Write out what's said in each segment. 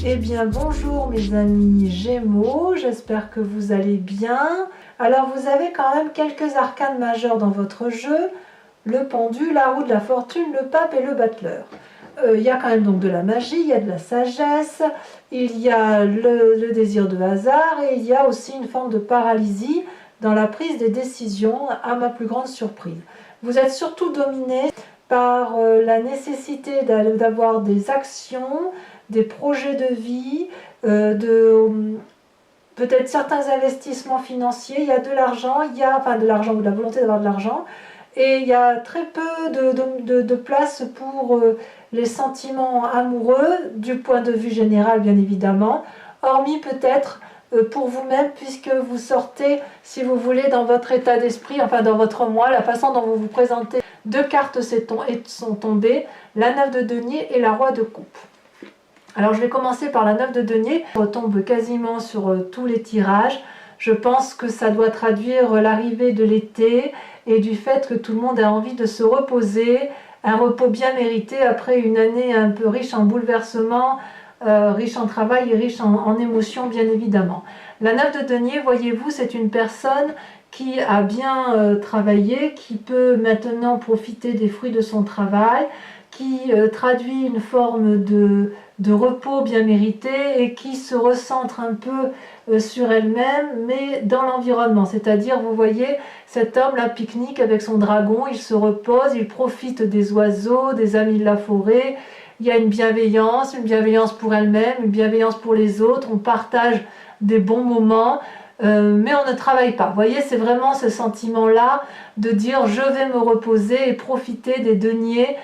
Eh bien bonjour mes amis Gémeaux, j'espère que vous allez bien. Alors vous avez quand même quelques arcanes majeurs dans votre jeu, le pendu, la roue de la fortune, le pape et le battleur. Il y a quand même donc de la magie, il y a de la sagesse, il y a le désir de hasard et il y a aussi une forme de paralysie dans la prise des décisions, à ma plus grande surprise. Vous êtes surtout dominé par la nécessité d'avoir des actions, des projets de vie, peut-être certains investissements financiers, il y a de l'argent, enfin de l'argent ou de la volonté d'avoir de l'argent, et il y a très peu de place pour les sentiments amoureux, du point de vue général bien évidemment, hormis peut-être pour vous-même, puisque vous sortez, si vous voulez, dans votre état d'esprit, enfin dans votre moi, la façon dont vous vous présentez. Deux cartes sont tombées, la 9 de denier et la roi de coupe. Alors je vais commencer par la 9 de denier, on retombe quasiment sur tous les tirages. Je pense que ça doit traduire l'arrivée de l'été et du fait que tout le monde a envie de se reposer, un repos bien mérité après une année un peu riche en bouleversements, riche en travail et riche en émotions bien évidemment. La 9 de denier, voyez-vous, c'est une personne qui a bien travaillé, qui peut maintenant profiter des fruits de son travail, qui traduit une forme de repos bien mérité et qui se recentre un peu sur elle-même, mais dans l'environnement. C'est-à-dire, vous voyez, cet homme là pique-nique avec son dragon, il se repose, il profite des oiseaux, des amis de la forêt. Il y a une bienveillance pour elle-même, une bienveillance pour les autres, on partage des bons moments, mais on ne travaille pas. Vous voyez, c'est vraiment ce sentiment-là de dire je vais me reposer et profiter des deniers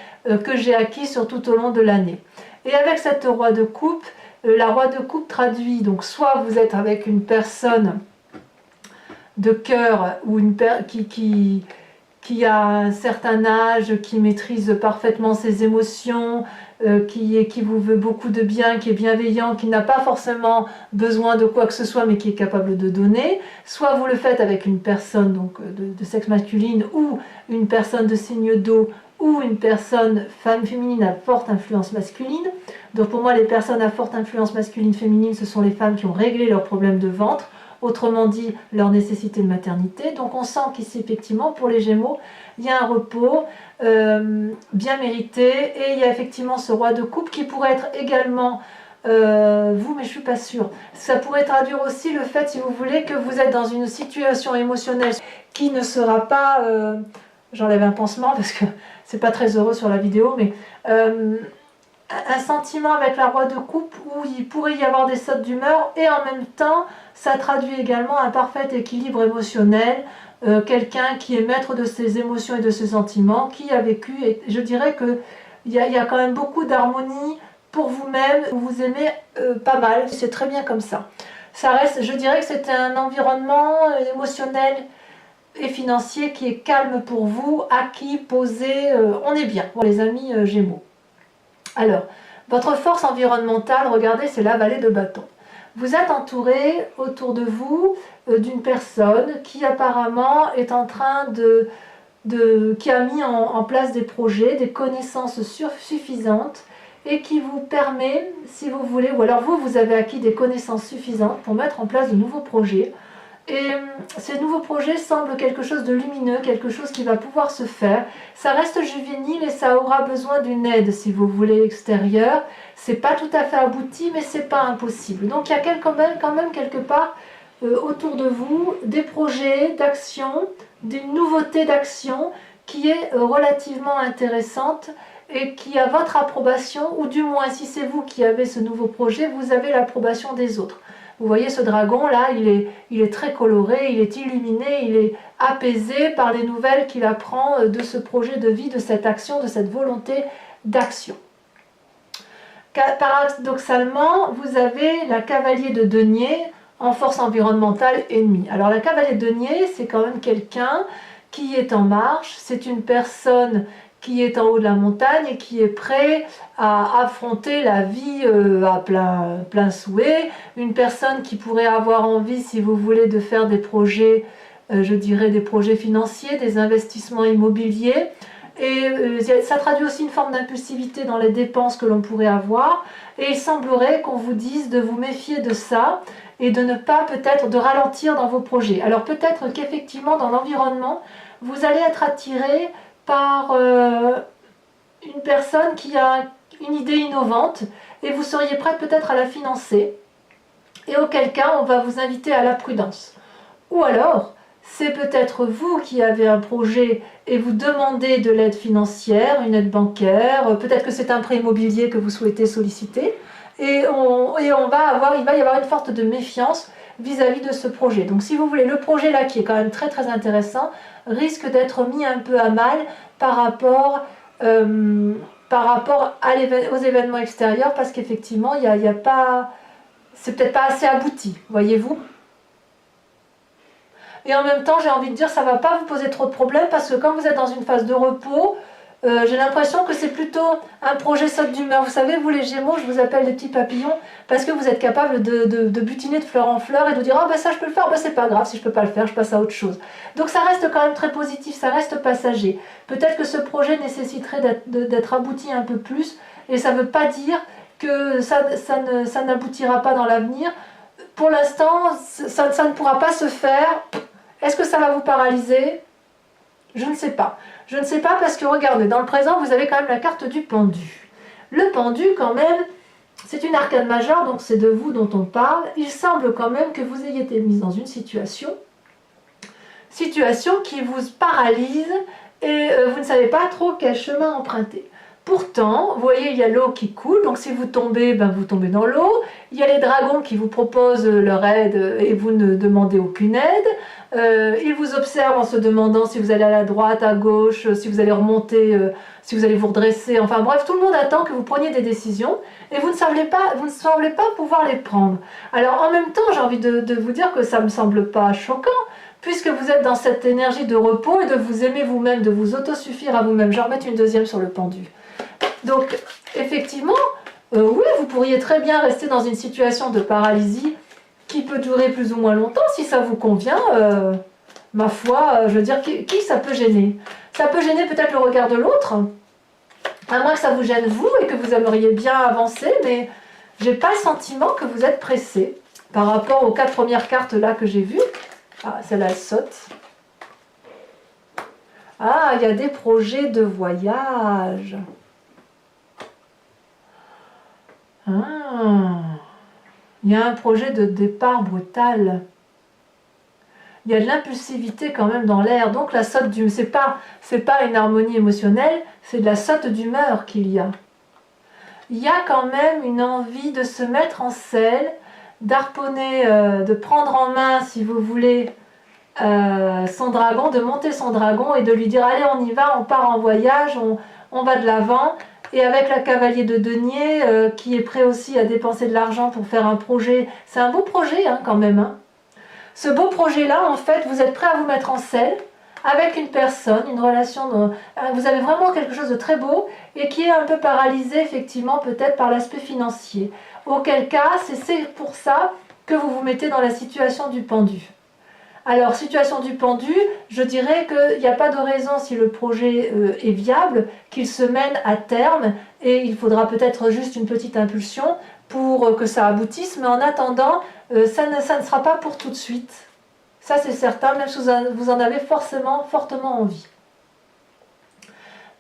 que j'ai acquis sur tout au long de l'année. Et avec cette roi de coupe, la roi de coupe traduit, donc soit vous êtes avec une personne de cœur ou qui a un certain âge, qui maîtrise parfaitement ses émotions, qui vous veut beaucoup de bien, qui est bienveillant, qui n'a pas forcément besoin de quoi que ce soit, mais qui est capable de donner. Soit vous le faites avec une personne donc, de sexe masculine ou une personne de signe d'eau ou une personne féminine à forte influence masculine. Donc pour moi, les personnes à forte influence masculine-féminine, ce sont les femmes qui ont réglé leurs problèmes de ventre, autrement dit leur nécessité de maternité. Donc on sent qu'ici effectivement pour les Gémeaux il y a un repos bien mérité et il y a effectivement ce roi de coupe qui pourrait être également vous, mais je suis pas sûre. Ça pourrait traduire aussi le fait, si vous voulez, que vous êtes dans une situation émotionnelle qui ne sera pas j'enlève un pansement parce que c'est pas très heureux sur la vidéo, mais un sentiment avec la roi de coupe où il pourrait y avoir des sautes d'humeur et en même temps ça traduit également un parfait équilibre émotionnel, quelqu'un qui est maître de ses émotions et de ses sentiments, qui a vécu, et je dirais que il y a quand même beaucoup d'harmonie pour vous-même, vous aimez pas mal, c'est très bien comme ça. Ça reste, je dirais que c'est un environnement émotionnel et financier qui est calme pour vous, acquis, posé, on est bien, pour les amis Gémeaux. Alors, votre force environnementale, regardez, c'est la vallée de bâton. Vous êtes entouré autour de vous d'une personne qui apparemment est en train qui a mis en place des projets, des connaissances suffisantes et qui vous permet, si vous voulez, ou alors vous avez acquis des connaissances suffisantes pour mettre en place de nouveaux projets. Et ces nouveaux projets semblent quelque chose de lumineux, quelque chose qui va pouvoir se faire. Ça reste juvénile et ça aura besoin d'une aide, si vous voulez, extérieure. C'est pas tout à fait abouti, mais c'est pas impossible. Donc il y a quand même quelque part autour de vous des projets d'action, d'une nouveauté d'action qui est relativement intéressante et qui a votre approbation, ou du moins si c'est vous qui avez ce nouveau projet, vous avez l'approbation des autres. Vous voyez ce dragon là, il est très coloré, il est illuminé, il est apaisé par les nouvelles qu'il apprend de ce projet de vie, de cette action, de cette volonté d'action. Paradoxalement, vous avez la cavalier de denier en force environnementale ennemie. Alors la cavalier de denier, c'est quand même quelqu'un qui est en marche, c'est une personne qui est en haut de la montagne et qui est prêt à affronter la vie à plein souhait, une personne qui pourrait avoir envie, si vous voulez, de faire des projets, je dirais des projets financiers, des investissements immobiliers, Et ça traduit aussi une forme d'impulsivité dans les dépenses que l'on pourrait avoir. Et il semblerait qu'on vous dise de vous méfier de ça et de ne pas peut-être de ralentir dans vos projets. Alors peut-être qu'effectivement dans l'environnement, vous allez être attiré par une personne qui a une idée innovante et vous seriez prête peut-être à la financer. Et auquel cas, on va vous inviter à la prudence. Ou alors, c'est peut-être vous qui avez un projet et vous demandez de l'aide financière, une aide bancaire, peut-être que c'est un prêt immobilier que vous souhaitez solliciter, et il va y avoir une sorte de méfiance vis-à-vis de ce projet. Donc si vous voulez, le projet là qui est quand même très très intéressant, risque d'être mis un peu à mal par rapport aux événements extérieurs, parce qu'effectivement, il y a pas... c'est peut-être pas assez abouti, voyez-vous. Et en même temps, j'ai envie de dire, ça ne va pas vous poser trop de problèmes parce que quand vous êtes dans une phase de repos, j'ai l'impression que c'est plutôt un projet saute d'humeur. Vous savez, vous les Gémeaux, je vous appelle les petits papillons parce que vous êtes capable de butiner de fleur en fleur et de dire « Ah ben ça je peux le faire, ben c'est pas grave, si je peux pas le faire, je passe à autre chose ». Donc ça reste quand même très positif, ça reste passager. Peut-être que ce projet nécessiterait d'être abouti un peu plus et ça ne veut pas dire que ça n'aboutira pas dans l'avenir. Pour l'instant, ça ne pourra pas se faire. Est-ce que ça va vous paralyser? Je ne sais pas. Je ne sais pas parce que regardez, dans le présent, vous avez quand même la carte du pendu. Le pendu, quand même, c'est une arcane majeure, donc c'est de vous dont on parle. Il semble quand même que vous ayez été mise dans une situation qui vous paralyse et vous ne savez pas trop quel chemin emprunter. Pourtant, vous voyez, il y a l'eau qui coule, donc si vous tombez, ben vous tombez dans l'eau. Il y a les dragons qui vous proposent leur aide et vous ne demandez aucune aide. Ils vous observent en se demandant si vous allez à la droite, à gauche, si vous allez remonter, si vous allez vous redresser. Enfin bref, tout le monde attend que vous preniez des décisions et vous ne semblez pas pouvoir les prendre. Alors en même temps, j'ai envie de vous dire que ça ne me semble pas choquant, puisque vous êtes dans cette énergie de repos et de vous aimer vous-même, de vous autosuffire à vous-même. Je vais remettre une deuxième sur le pendu. Donc, effectivement, oui, vous pourriez très bien rester dans une situation de paralysie qui peut durer plus ou moins longtemps. Si ça vous convient, ma foi, je veux dire, qui ça peut gêner? Ça peut gêner peut-être le regard de l'autre, à moins que ça vous gêne vous et que vous aimeriez bien avancer, mais j'ai pas le sentiment que vous êtes pressé par rapport aux 4 premières cartes là que j'ai vues. Ah, celle-là, elle saute. Ah, il y a des projets de voyage. Ah, il y a un projet de départ brutal. Il y a de l'impulsivité quand même dans l'air. Donc la saute d'humeur, c'est pas une harmonie émotionnelle, c'est de la saute d'humeur qu'il y a. Il y a quand même une envie de se mettre en selle, d'harponner, de prendre en main, si vous voulez, son dragon, de monter son dragon et de lui dire allez on y va, on part en voyage, on va de l'avant. Et avec la cavalier de denier qui est prêt aussi à dépenser de l'argent pour faire un projet, c'est un beau projet hein, quand même. Hein. Ce beau projet-là, en fait, vous êtes prêt à vous mettre en selle avec une personne, une relation, vous avez vraiment quelque chose de très beau et qui est un peu paralysé effectivement peut-être par l'aspect financier. Auquel cas, c'est pour ça que vous vous mettez dans la situation du pendu. Alors, situation du pendu, je dirais qu'il n'y a pas de raison, si le projet est viable, qu'il se mène à terme et il faudra peut-être juste une petite impulsion pour que ça aboutisse, mais en attendant, ça ne sera pas pour tout de suite. Ça, c'est certain, même si vous en avez fortement envie.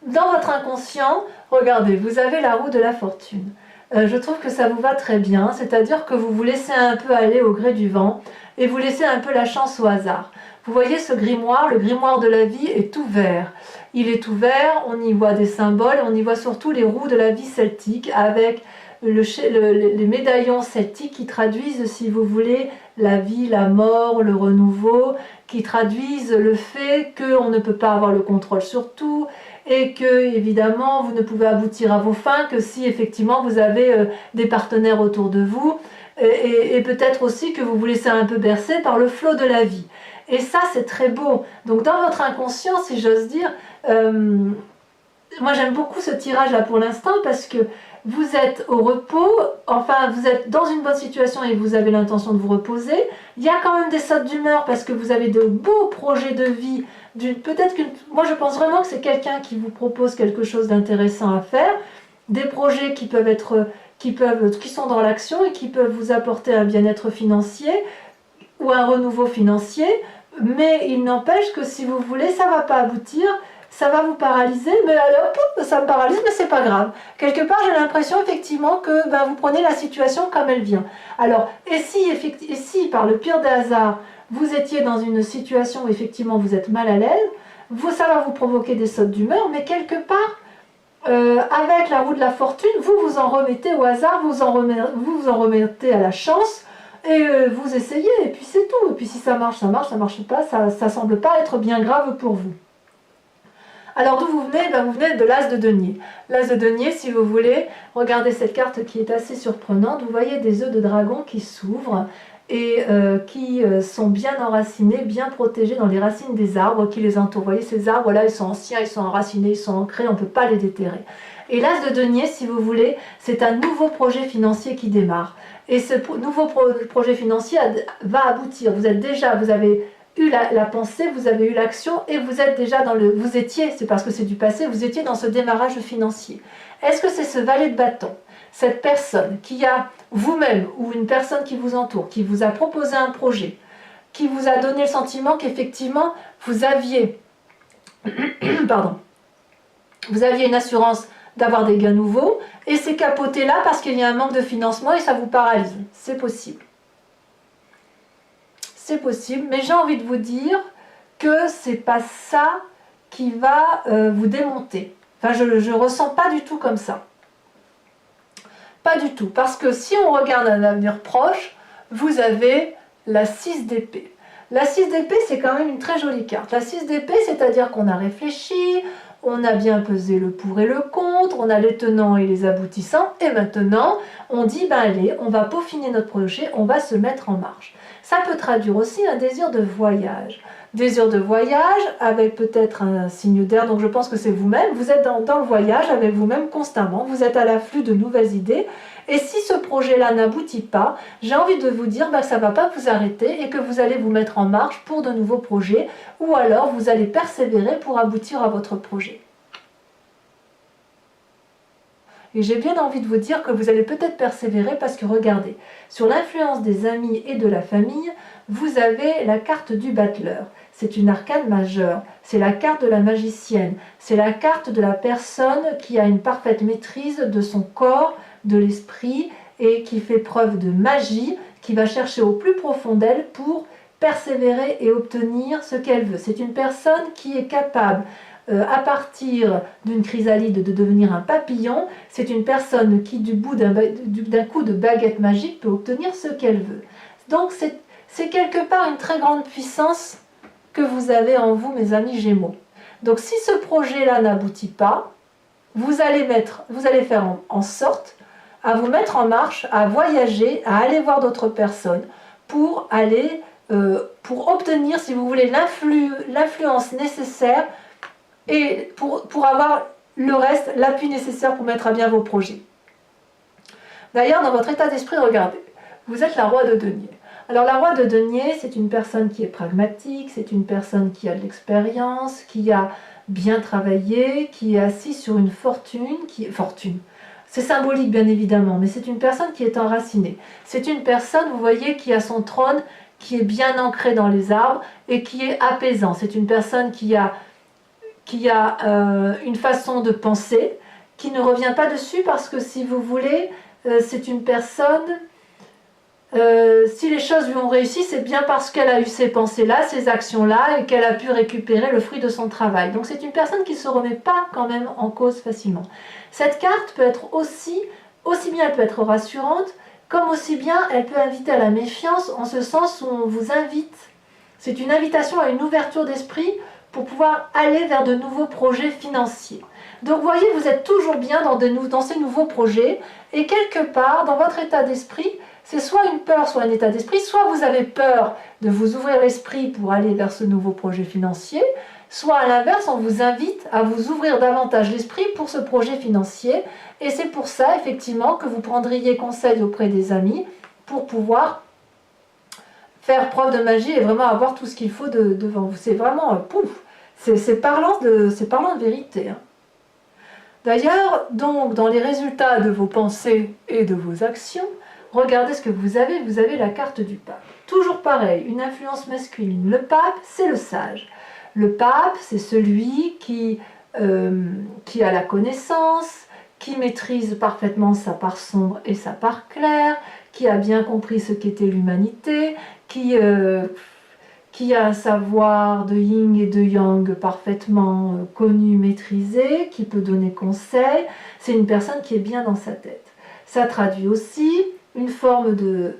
Dans votre inconscient, regardez, vous avez la roue de la fortune. Je trouve que ça vous va très bien, c'est-à-dire que vous vous laissez un peu aller au gré du vent et vous laissez un peu la chance au hasard. Vous voyez ce grimoire, le grimoire de la vie est ouvert. Il est ouvert, on y voit des symboles, on y voit surtout les roues de la vie celtique avec les médaillons celtiques qui traduisent, si vous voulez, la vie, la mort, le renouveau, qui traduisent le fait qu'on ne peut pas avoir le contrôle sur tout, et que, évidemment, vous ne pouvez aboutir à vos fins que si, effectivement, vous avez des partenaires autour de vous, et peut-être aussi que vous vous laissez un peu bercer par le flot de la vie. Et ça, c'est très beau. Donc, dans votre inconscient, si j'ose dire, moi, j'aime beaucoup ce tirage-là pour l'instant, parce que vous êtes au repos, enfin, vous êtes dans une bonne situation et vous avez l'intention de vous reposer. Il y a quand même des sautes d'humeur, parce que vous avez de beaux projets de vie peut-être moi je pense vraiment que c'est quelqu'un qui vous propose quelque chose d'intéressant à faire, des projets qui sont dans l'action et qui peuvent vous apporter un bien-être financier ou un renouveau financier, mais il n'empêche que si vous voulez, ça ne va pas aboutir, ça va vous paralyser, mais alors, ça me paralyse, mais c'est pas grave. Quelque part, j'ai l'impression effectivement que vous prenez la situation comme elle vient. Alors, et si par le pire des hasards, vous étiez dans une situation où effectivement vous êtes mal à l'aise, ça va vous provoquer des sautes d'humeur, mais quelque part, avec la roue de la fortune, vous vous en remettez au hasard, vous vous en remettez à la chance, et vous essayez, et puis c'est tout. Et puis si ça marche, ça marche, ça marche pas, ça semble pas être bien grave pour vous. Alors d'où vous venez? Vous venez de l'as de denier. L'as de denier, si vous voulez, regardez cette carte qui est assez surprenante. Vous voyez des œufs de dragon qui s'ouvrent et qui sont bien enracinés, bien protégés dans les racines des arbres qui les entourent. Vous voyez, ces arbres-là, ils sont anciens, ils sont enracinés, ils sont ancrés, on ne peut pas les déterrer. Et l'as de denier, si vous voulez, c'est un nouveau projet financier qui démarre. Et ce nouveau projet financier va aboutir. Vous avez eu la pensée, vous avez eu l'action et vous êtes déjà c'est parce que c'est du passé, vous étiez dans ce démarrage financier. Est-ce que c'est ce valet de bâton, cette personne qui a vous-même ou une personne qui vous entoure, qui vous a proposé un projet, qui vous a donné le sentiment qu'effectivement vous aviez une assurance d'avoir des gains nouveaux et c'est capoté là parce qu'il y a un manque de financement et ça vous paralyse? C'est possible. C'est possible, mais j'ai envie de vous dire que c'est pas ça qui va vous démonter. Enfin, je ne ressens pas du tout comme ça. Pas du tout, parce que si on regarde un avenir proche, vous avez la 6 d'épée. La 6 d'épée, c'est quand même une très jolie carte. La 6 d'épée, c'est-à-dire qu'on a réfléchi, on a bien pesé le pour et le contre, on a les tenants et les aboutissants, et maintenant, on dit, allez, on va peaufiner notre projet, on va se mettre en marche. Ça peut traduire aussi un désir de voyage. Désir de voyage avec peut-être un signe d'air, donc je pense que c'est vous-même. Vous êtes dans le voyage avec vous-même constamment, vous êtes à l'afflux de nouvelles idées. Et si ce projet-là n'aboutit pas, j'ai envie de vous dire que ça ne va pas vous arrêter et que vous allez vous mettre en marche pour de nouveaux projets ou alors vous allez persévérer pour aboutir à votre projet. Et j'ai bien envie de vous dire que vous allez peut-être persévérer parce que regardez, sur l'influence des amis et de la famille, vous avez la carte du battleur. C'est une arcane majeure, c'est la carte de la magicienne, c'est la carte de la personne qui a une parfaite maîtrise de son corps, de l'esprit et qui fait preuve de magie, qui va chercher au plus profond d'elle pour persévérer et obtenir ce qu'elle veut. C'est une personne qui est capable à partir d'une chrysalide de devenir un papillon. C'est une personne qui du bout d'un coup de baguette magique peut obtenir ce qu'elle veut. Donc c'est quelque part une très grande puissance que vous avez en vous, mes amis Gémeaux. Donc si ce projet-là n'aboutit pas, vous allez faire en sorte à vous mettre en marche, à voyager, à aller voir d'autres personnes pour obtenir, si vous voulez, l'influence nécessaire et pour avoir le reste, l'appui nécessaire pour mettre à bien vos projets. D'ailleurs, dans votre état d'esprit, regardez, vous êtes la roi de denier. Alors la roi de denier, c'est une personne qui est pragmatique, c'est une personne qui a de l'expérience, qui a bien travaillé, qui est assise sur une fortune. C'est symbolique bien évidemment, mais c'est une personne qui est enracinée. C'est une personne, vous voyez, qui a son trône, qui est bien ancré dans les arbres et qui est apaisant. C'est une personne qui a une façon de penser, qui ne revient pas dessus parce que si vous voulez, c'est une personne, si les choses lui ont réussi, c'est bien parce qu'elle a eu ces pensées-là, ces actions-là et qu'elle a pu récupérer le fruit de son travail. Donc c'est une personne qui ne se remet pas quand même en cause facilement. Cette carte peut être aussi bien elle peut être rassurante, comme aussi bien elle peut inviter à la méfiance en ce sens où on vous invite. C'est une invitation à une ouverture d'esprit pour pouvoir aller vers de nouveaux projets financiers. Donc vous voyez, vous êtes toujours bien dans ces nouveaux projets et quelque part dans votre état d'esprit, c'est soit une peur, soit un état d'esprit, soit vous avez peur de vous ouvrir l'esprit pour aller vers ce nouveau projet financier, soit à l'inverse, on vous invite à vous ouvrir davantage l'esprit pour ce projet financier et c'est pour ça effectivement que vous prendriez conseil auprès des amis pour pouvoir faire preuve de magie et vraiment avoir tout ce qu'il faut devant vous. C'est vraiment pouf, C'est parlant de vérité. Hein. D'ailleurs, donc, dans les résultats de vos pensées et de vos actions, regardez ce que vous avez. Vous avez la carte du pape. Toujours pareil, une influence masculine. Le pape, c'est le sage. Le pape, c'est celui qui a la connaissance, qui maîtrise parfaitement sa part sombre et sa part claire, qui a bien compris ce qu'était l'humanité, qui a un savoir de yin et de yang parfaitement connu, maîtrisé, qui peut donner conseil. C'est une personne qui est bien dans sa tête. Ça traduit aussi une forme de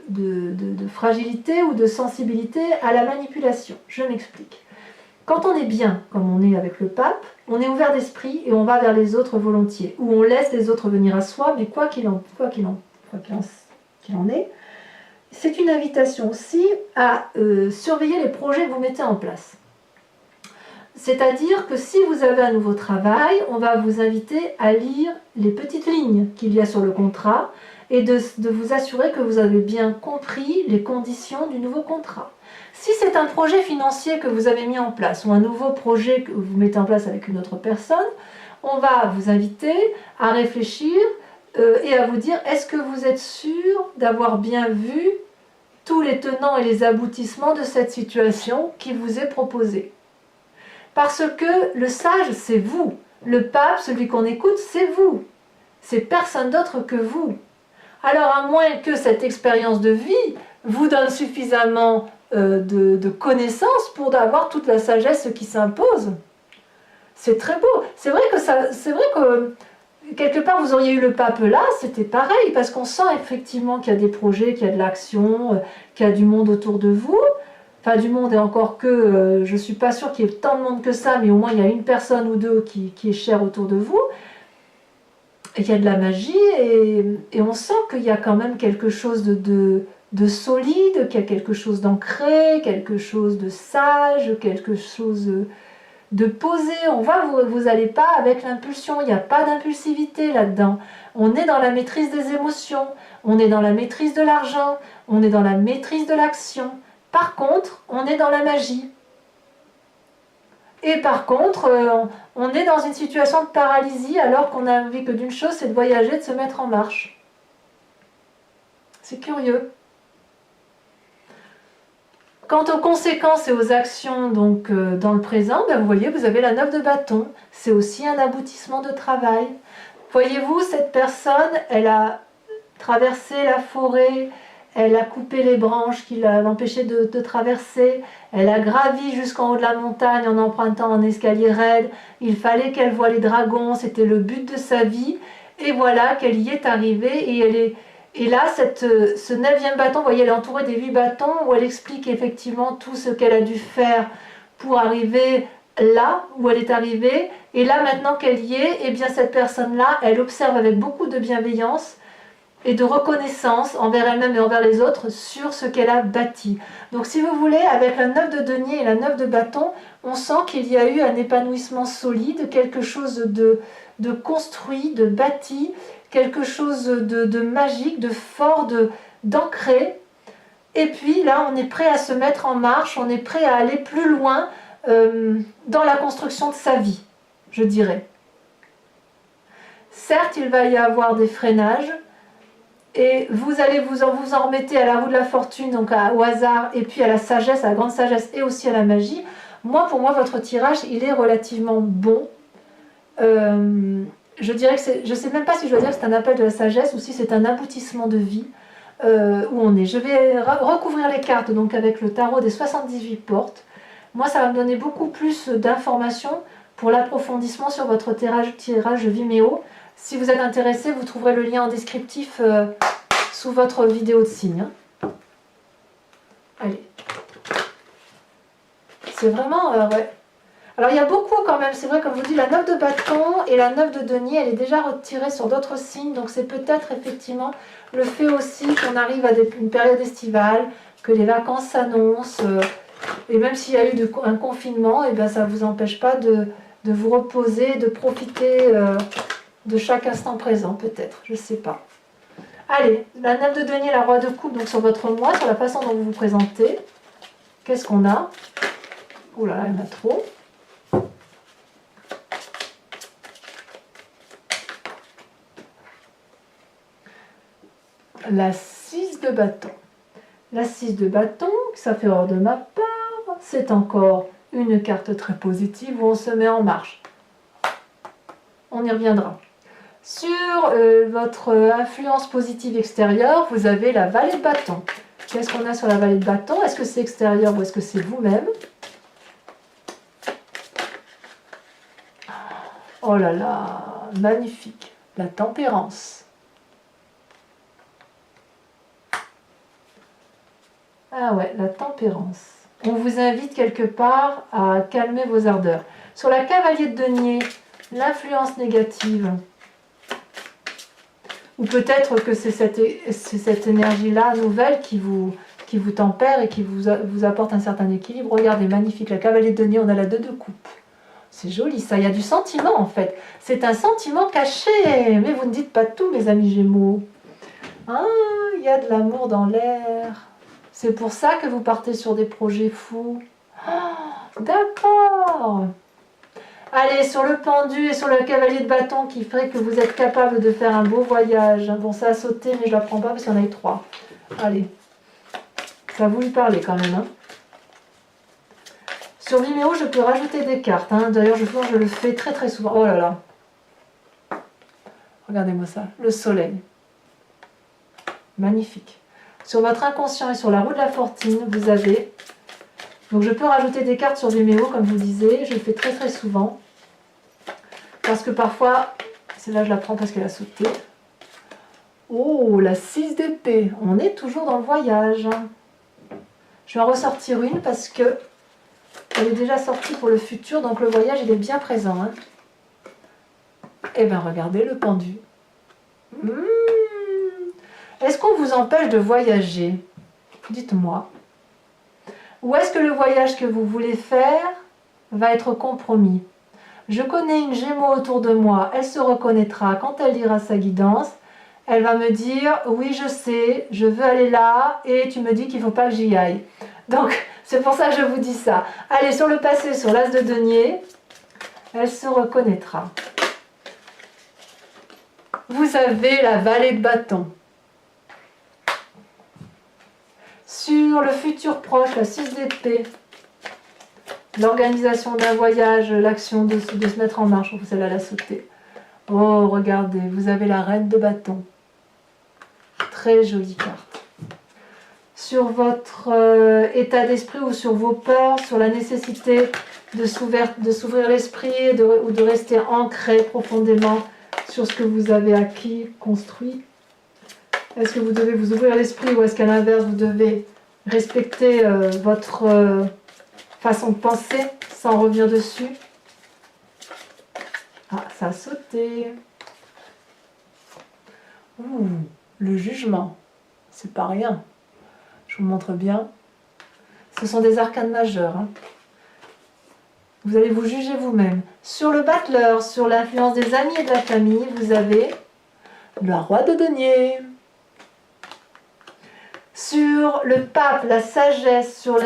fragilité ou de sensibilité à la manipulation. Je m'explique. Quand on est bien, comme on est avec le pape, on est ouvert d'esprit et on va vers les autres volontiers, ou on laisse les autres venir à soi, mais quoi qu'il en est, c'est une invitation aussi à surveiller les projets que vous mettez en place. C'est-à-dire que si vous avez un nouveau travail, on va vous inviter à lire les petites lignes qu'il y a sur le contrat et de vous assurer que vous avez bien compris les conditions du nouveau contrat. Si c'est un projet financier que vous avez mis en place ou un nouveau projet que vous mettez en place avec une autre personne, on va vous inviter à réfléchir et à vous dire, est-ce que vous êtes sûr d'avoir bien vu tous les tenants et les aboutissements de cette situation qui vous est proposée? Parce que le sage, c'est vous. Le pape, celui qu'on écoute, c'est vous. C'est personne d'autre que vous. Alors, à moins que cette expérience de vie vous donne suffisamment de connaissances pour avoir toute la sagesse qui s'impose. C'est très beau. C'est vrai que quelque part vous auriez eu le pape là, c'était pareil, parce qu'on sent effectivement qu'il y a des projets, qu'il y a de l'action, qu'il y a du monde autour de vous. Enfin, du monde, et encore que je ne suis pas sûre qu'il y ait tant de monde que ça, mais au moins il y a une personne ou deux qui est chère autour de vous. Et il y a de la magie, et on sent qu'il y a quand même quelque chose de solide, qu'il y a quelque chose d'ancré, quelque chose de sage, quelque chose de posé. On voit que vous n'allez pas avec l'impulsion, il n'y a pas d'impulsivité là-dedans. On est dans la maîtrise des émotions, on est dans la maîtrise de l'argent, on est dans la maîtrise de l'action. Par contre, on est dans la magie. Et par contre, on est dans une situation de paralysie alors qu'on a envie que d'une chose, c'est de voyager, de se mettre en marche. C'est curieux. Quant aux conséquences et aux actions donc, dans le présent, ben, vous voyez, vous avez la 9 de bâton. C'est aussi un aboutissement de travail. Voyez-vous, cette personne, elle a traversé la forêt, elle a coupé les branches qui l'empêchaient de traverser, elle a gravi jusqu'en haut de la montagne en empruntant un escalier raide, il fallait qu'elle voie les dragons, c'était le but de sa vie, et voilà qu'elle y est arrivée, et là, ce 9e bâton, vous voyez, elle est entourée des 8 bâtons, où elle explique effectivement tout ce qu'elle a dû faire pour arriver là où elle est arrivée, et là maintenant qu'elle y est, eh bien cette personne-là, elle observe avec beaucoup de bienveillance, et de reconnaissance envers elle-même et envers les autres sur ce qu'elle a bâti. Donc si vous voulez, avec la 9 de denier et la 9 de bâton, on sent qu'il y a eu un épanouissement solide, quelque chose de construit, de bâti, quelque chose de magique, de fort, d'ancré. Et puis là, on est prêt à se mettre en marche, on est prêt à aller plus loin dans la construction de sa vie, je dirais. Certes, il va y avoir des freinages, et vous allez vous en remettez à la roue de la fortune, donc au hasard, et puis à la sagesse, à la grande sagesse, et aussi à la magie. Pour moi, votre tirage, il est relativement bon. Je dirais que je ne sais même pas si je dois dire que c'est un appel de la sagesse ou si c'est un aboutissement de vie où on est. Je vais recouvrir les cartes donc avec le tarot des 78 portes. Moi, ça va me donner beaucoup plus d'informations pour l'approfondissement sur votre tirage Vimeo. Si vous êtes intéressé, vous trouverez le lien en descriptif sous votre vidéo de signe. Allez. C'est vraiment... ouais. Alors il y a beaucoup quand même, c'est vrai, comme je vous dis, la 9 de bâton et la 9 de denier, elle est déjà retirée sur d'autres signes. Donc c'est peut-être effectivement le fait aussi qu'on arrive à une période estivale, que les vacances s'annoncent. Et même s'il y a eu un confinement, et bien, ça ne vous empêche pas de vous reposer, de profiter... de chaque instant présent, peut-être, je ne sais pas. Allez, la 9 de denier, la roi de coupe, donc sur votre mois, sur la façon dont vous vous présentez. Qu'est-ce qu'on a? Ouh là là, il y en a trop. la 6 de bâton. La 6 de bâton, ça fait hors de ma part, c'est encore une carte très positive où on se met en marche. On y reviendra. Sur votre influence positive extérieure, vous avez la vallée de bâton. Qu'est-ce qu'on a sur la vallée de bâton? Est-ce que c'est extérieur ou est-ce que c'est vous-même? Oh là là, magnifique. La tempérance. Ah ouais, la tempérance. On vous invite quelque part à calmer vos ardeurs. Sur la cavalier de denier, l'influence négative. Ou peut-être que c'est cette énergie-là nouvelle qui vous tempère et qui vous apporte un certain équilibre. Regardez, magnifique, la cavalier de denier, on a la 2 de coupe. C'est joli ça, il y a du sentiment en fait. C'est un sentiment caché. Mais vous ne dites pas tout, mes amis Gémeaux. Ah, il y a de l'amour dans l'air. C'est pour ça que vous partez sur des projets fous. Ah, d'accord. Allez, sur le pendu et sur le cavalier de bâton qui ferait que vous êtes capable de faire un beau voyage. Bon, ça a sauté, mais je ne la prends pas parce qu'il y en a eu 3. Allez, ça vous lui parlez quand même. Hein. Sur Vimeo, je peux rajouter des cartes. Hein. D'ailleurs, je le fais très très souvent. Oh là là. Regardez-moi ça. Le soleil. Magnifique. Sur votre inconscient et sur la roue de la fortune, vous avez... Donc je peux rajouter des cartes sur Vimeo, comme je vous disais. Je le fais très très souvent. Parce que parfois... Celle-là, je la prends parce qu'elle a sauté. Oh, la 6 d'épée. On est toujours dans le voyage. Je vais en ressortir une parce que... Elle est déjà sortie pour le futur, donc le voyage, il est bien présent. Hein. Eh bien, regardez le pendu. Est-ce qu'on vous empêche de voyager? Dites-moi. Ou est-ce que le voyage que vous voulez faire va être compromis? Je connais une Gémeaux autour de moi, elle se reconnaîtra quand elle lira sa guidance. Elle va me dire, oui je sais, je veux aller là, et tu me dis qu'il ne faut pas que j'y aille. Donc, c'est pour ça que je vous dis ça. Allez, sur le passé, sur l'as de denier, elle se reconnaîtra. Vous avez la vallée de bâton. Sur le futur proche, la 6 d'épée, l'organisation d'un voyage, l'action de se mettre en marche, celle-là l'a sauté. Oh, regardez, vous avez la reine de bâton. Très jolie carte. Sur votre état d'esprit ou sur vos peurs, sur la nécessité de s'ouvrir l'esprit ou de rester ancré profondément sur ce que vous avez acquis, construit. Est-ce que vous devez vous ouvrir l'esprit ou est-ce qu'à l'inverse, vous devez respecter votre façon de penser sans revenir dessus? Ah, ça a sauté. Ouh, le jugement, c'est pas rien. Je vous montre bien. Ce sont des arcanes majeurs. Hein. Vous allez vous juger vous-même. Sur le battleur, sur l'influence des amis et de la famille, vous avez le roi de denier. Sur le pape, la sagesse, sur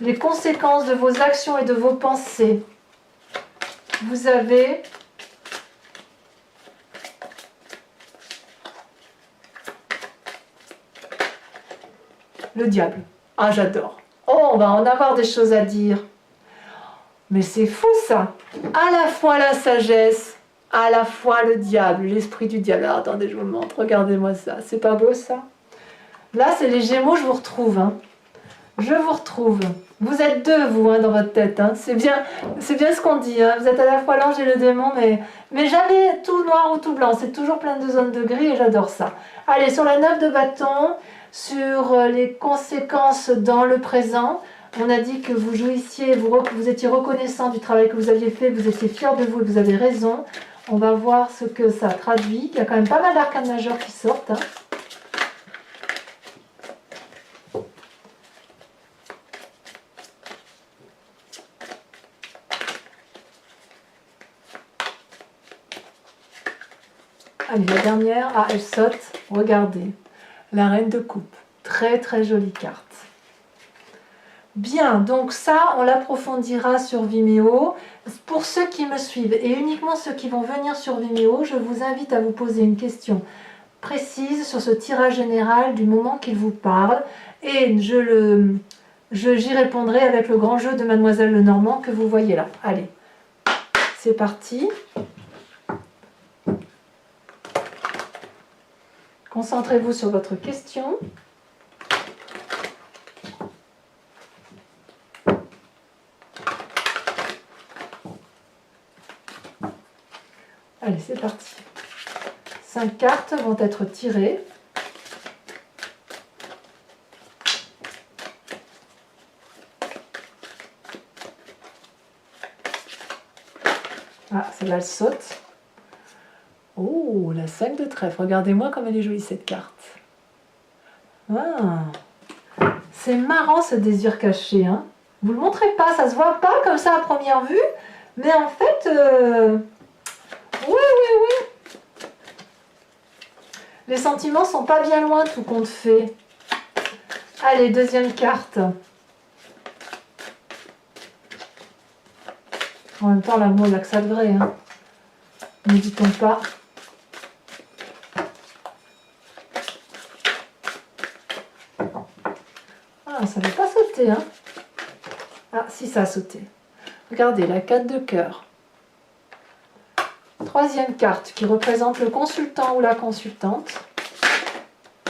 les conséquences de vos actions et de vos pensées, vous avez le diable. Ah, j'adore. Oh, on va en avoir des choses à dire. Mais c'est fou ça. À la fois la sagesse, à la fois le diable, l'esprit du diable. Alors, attendez, je vous le montre. Regardez-moi ça. C'est pas beau ça? Là, c'est les Gémeaux, je vous retrouve. Hein. Je vous retrouve. Vous êtes deux, vous, hein, dans votre tête. Hein. C'est bien ce qu'on dit. Hein. Vous êtes à la fois l'ange et le démon, mais jamais tout noir ou tout blanc. C'est toujours plein de zones de gris et j'adore ça. Allez, sur la 9 de bâton, sur les conséquences dans le présent, on a dit que vous jouissiez, vous étiez reconnaissant du travail que vous aviez fait, vous étiez fier de vous et vous avez raison. On va voir ce que ça traduit. Il y a quand même pas mal d'arcanes majeurs qui sortent. Hein. Allez, la dernière, ah, elle saute, regardez, la reine de coupe, très très jolie carte. Bien, donc ça, on l'approfondira sur Vimeo. Pour ceux qui me suivent, et uniquement ceux qui vont venir sur Vimeo, je vous invite à vous poser une question précise sur ce tirage général du moment qu'il vous parle. Et j'y répondrai avec le grand jeu de Mademoiselle Lenormand que vous voyez là. Allez, c'est parti. Concentrez-vous sur votre question. Allez, c'est parti. 5 cartes vont être tirées. Ah, celle-là, elle saute. Oh, la 5 de trèfle. Regardez-moi comme elle est jolie, cette carte. Ah, c'est marrant, ce désir caché. Hein. Vous ne le montrez pas, ça ne se voit pas comme ça à première vue. Mais en fait, oui. Les sentiments sont pas bien loin, tout compte fait. Allez, deuxième carte. En même temps, l'amour, il n'y a que ça de vrai. Hein. N'hésitons pas. Ah, ça ne va pas sauter. Hein. Ah, si, ça a sauté. Regardez, la 4 de cœur. Troisième carte qui représente le consultant ou la consultante.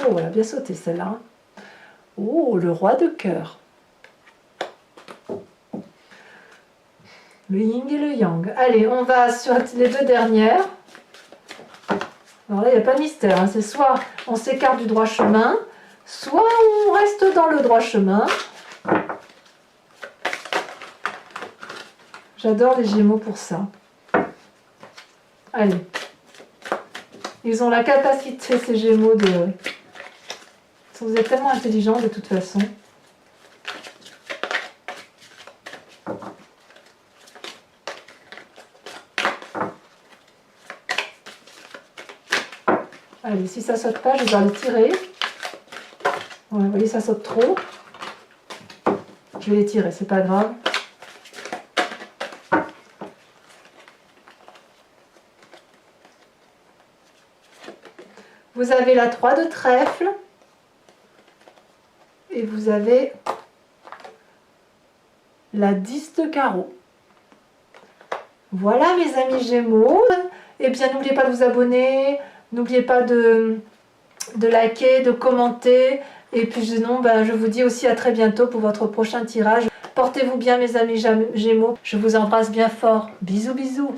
Oh, elle a bien sauté celle-là. Oh, le roi de cœur. Le yin et le yang. Allez, on va sur les deux dernières. Alors là, il n'y a pas de mystère. Hein. C'est soit on s'écarte du droit chemin, soit on reste dans le droit chemin. J'adore les Gémeaux pour ça. Allez. Ils ont la capacité, ces Gémeaux, de... Vous êtes tellement intelligents de toute façon. Allez, si ça saute pas, je vais les tirer. Ouais, vous voyez, ça saute trop. Je vais les tirer, c'est pas grave. Vous avez la 3 de trèfle. Et vous avez la 10 de carreau. Voilà mes amis Gémeaux. Et bien n'oubliez pas de vous abonner. N'oubliez pas de liker, de commenter. Et puis sinon, je vous dis aussi à très bientôt pour votre prochain tirage. Portez-vous bien mes amis Gémeaux. Je vous embrasse bien fort. Bisous, bisous.